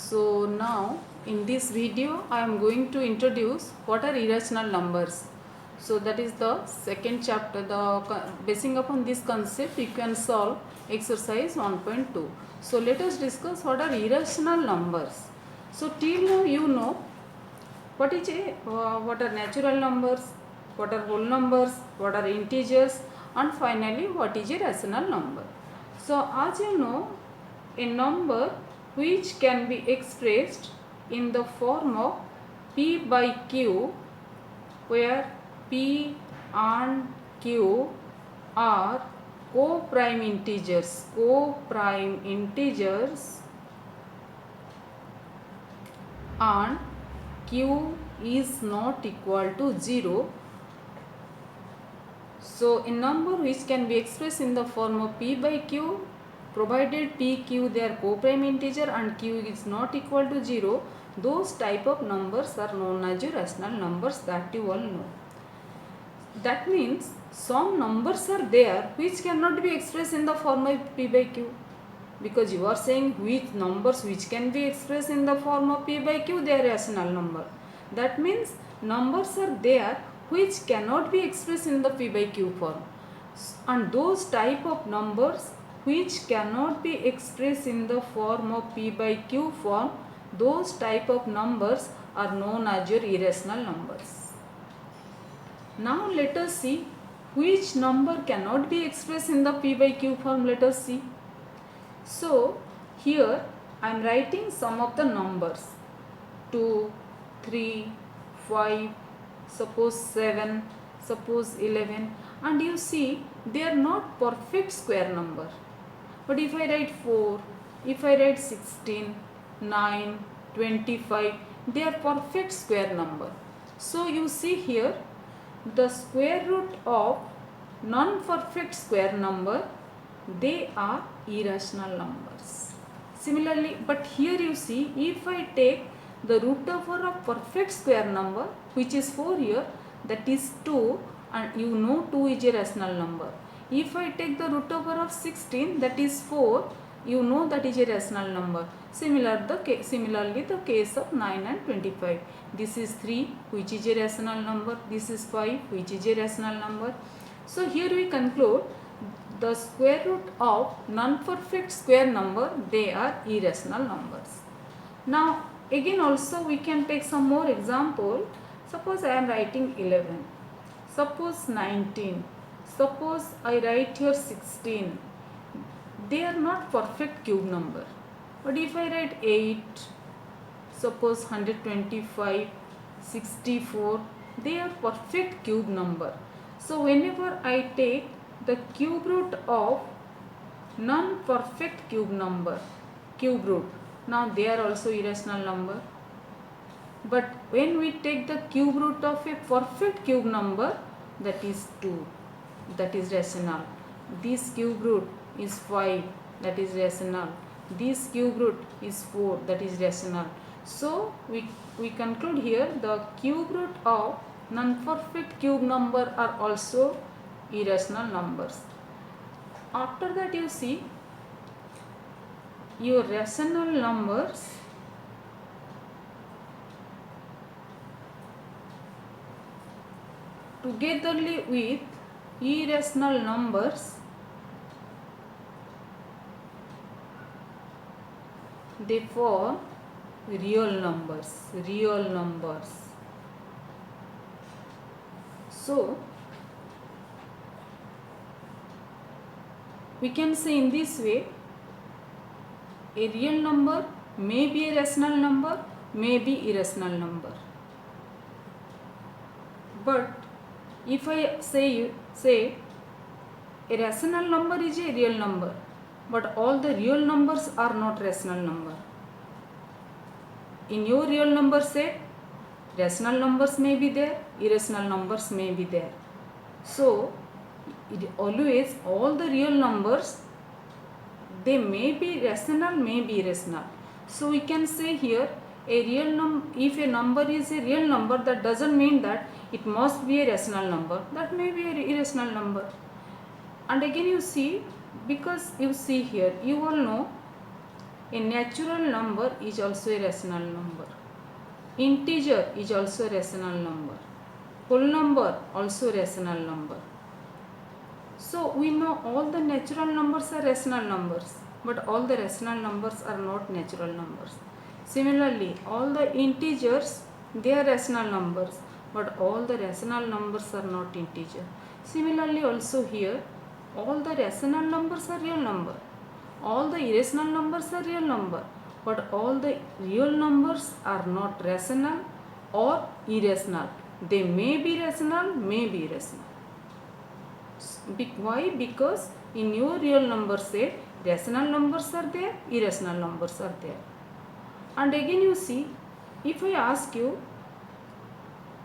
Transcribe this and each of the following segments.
So now in this video I am going to introduce what are irrational numbers. So that is the second chapter. Basing upon this concept you can solve exercise 1.2. So let us discuss what are irrational numbers. So till now you know what are natural numbers, what are whole numbers, what are integers, and finally what is a rational number. So as you know, a number which can be expressed in the form of p by q, where p and q are co-prime integers, and q is not equal to 0. So a number which can be expressed in the form of p by q, provided p, q they are co-prime integer and q is not equal to 0, those type of numbers are known as rational numbers, that you all know. That means some numbers are there which cannot be expressed in the form of p by q, because you are saying which numbers which can be expressed in the form of p by q, they are rational number. That means numbers are there which cannot be expressed in the p by q form, and those type of numbers which cannot be expressed in the form of p by q form, those type of numbers are known as your irrational numbers. Now let us see which number cannot be expressed in the p by q form. Let us see. So here I am writing some of the numbers: 2, 3, 5, suppose 7, suppose 11, and you see they are not perfect square number. But if I write 4, if I write 16, 9, 25, they are perfect square number. So you see here the square root of non-perfect square number, they are irrational numbers. Similarly, but here you see, if I take the root over of perfect square number, which is 4 here, that is 2, and you know 2 is a rational number. If I take the root over of 16, that is 4, you know that is a rational number. Similarly the case of 9 and 25. This is 3, which is a rational number. This is 5, which is a rational number. So here we conclude the square root of non-perfect square number, they are irrational numbers. Now again also we can take some more example. Suppose I am writing 11, suppose 19, suppose I write here 16. They are not perfect cube number. But if I write 8, suppose 125, 64, they are perfect cube number. So whenever I take the cube root of non-perfect cube number, cube root, now they are also irrational number. But when we take the cube root of a perfect cube number, that is 2, that is rational. This cube root is 5, that is rational. This cube root is 4, that is rational. So we conclude here the cube root of non-perfect cube number are also irrational numbers. After that you see your rational numbers togetherly with irrational numbers, they form real numbers. So we can say in this way, a real number may be a rational number, may be irrational number. But if I say a rational number is a real number, but all the real numbers are not rational number. In your real number set, rational numbers may be there, irrational numbers may be there. So always all the real numbers, they may be rational, may be irrational. So we can say here a real number, if a number is a real number, that doesn't mean that it must be a rational number, that may be an irrational number. And again you see, because you see here, you all know A natural number is also a rational number. Integer is also a rational number. Whole number also rational number. So we know all the natural numbers are rational numbers, but all the rational numbers are not natural numbers. Similarly, all the integers, they are rational numbers, but all the rational numbers are not integer. Similarly also here, all the rational numbers are real number, all the irrational numbers are real number, but all the real numbers are not rational or irrational. They may be rational, may be irrational. Why? Because in your real number set, rational numbers are there, irrational numbers are there. And again you see, if I ask you,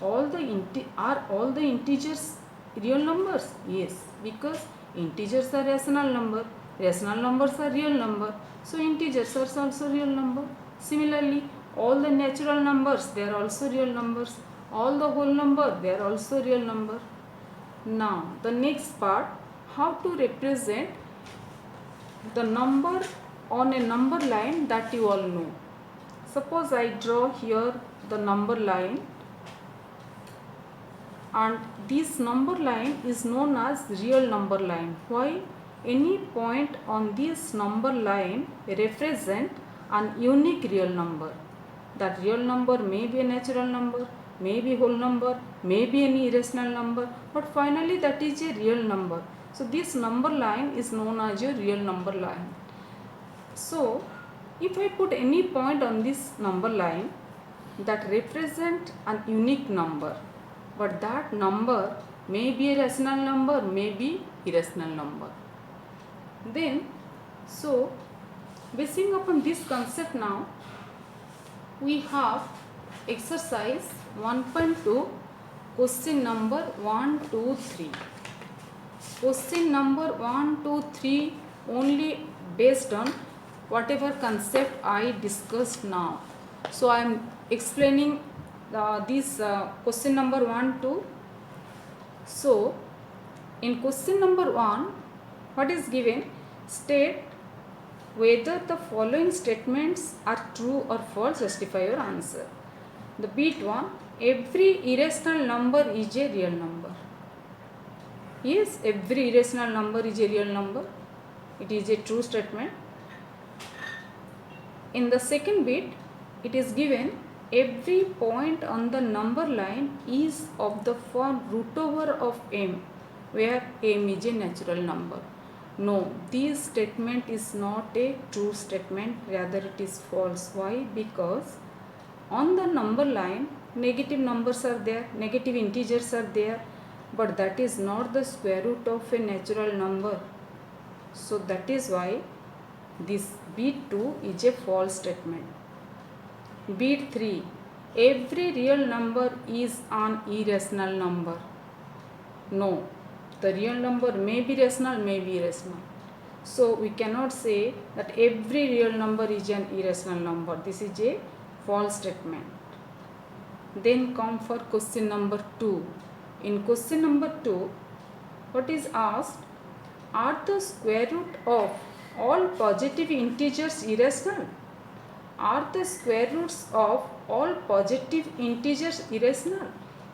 are all the integers real numbers? Yes, because integers are rational numbers are real number, so integers are also real number. Similarly, all the natural numbers, they are also real numbers, all the whole number, they are also real number. Now the next part, how to represent the number on a number line that you all know. Suppose I draw here the number line, and this number line is known as real number line. Why? Any point on this number line represent an unique real number. That real number may be a natural number, may be whole number, may be any irrational number, but finally that is a real number. So this number line is known as your real number line. So if I put any point on this number line that represent an unique number, but that number may be a rational number, may be irrational number. Then, so basing upon this concept now, we have exercise 1.2, question number 1, 2, 3. Question number 1, 2, 3 only based on whatever concept I discussed now. So I am explaining this question number 1, 2. So in question number 1, what is given? State whether the following statements are true or false. Justify your answer. The bit 1, every irrational number is a real number. Yes, every irrational number is a real number. It is a true statement. In the second bit, it is given every point on the number line is of the form root over of m, where m is a natural number. No, this statement is not a true statement, rather it is false. Why? Because on the number line, negative numbers are there, negative integers are there, but that is not the square root of a natural number. So that is why this bit 2 is a false statement. Bit 3, every real number is an irrational number. No, the real number may be rational, may be irrational. So we cannot say that every real number is an irrational number. This is a false statement. Then come for question number 2. In question number 2, what is asked? Are the square root of all positive integers irrational? Are the square roots of all positive integers irrational?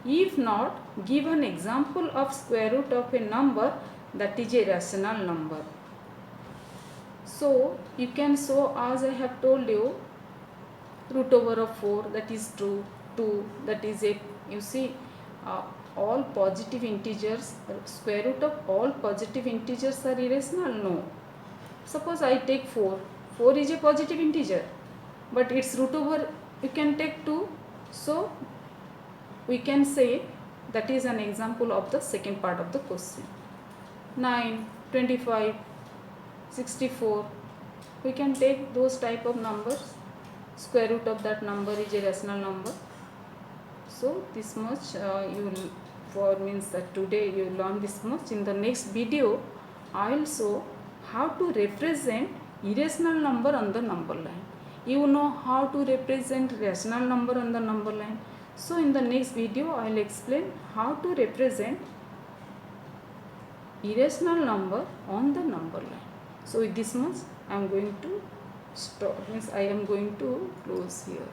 If not, give an example of square root of a number that is a rational number. So you can show, as I have told you, root over of 4, that is true, 2, that is a, you see, all positive integers, square root of all positive integers are irrational? No. Suppose I take 4, 4 is a positive integer, but its root over you can take 2, so we can say that is an example of the second part of the question. 9, 25, 64, we can take those type of numbers, square root of that number is a rational number. So this much you for means that today you learn this much. In the next video I will show how to represent irrational number on the number line. You know how to represent rational number on the number line. So in the next video I will explain how to represent irrational number on the number line. So with this much I am going to stop means I am going to close here.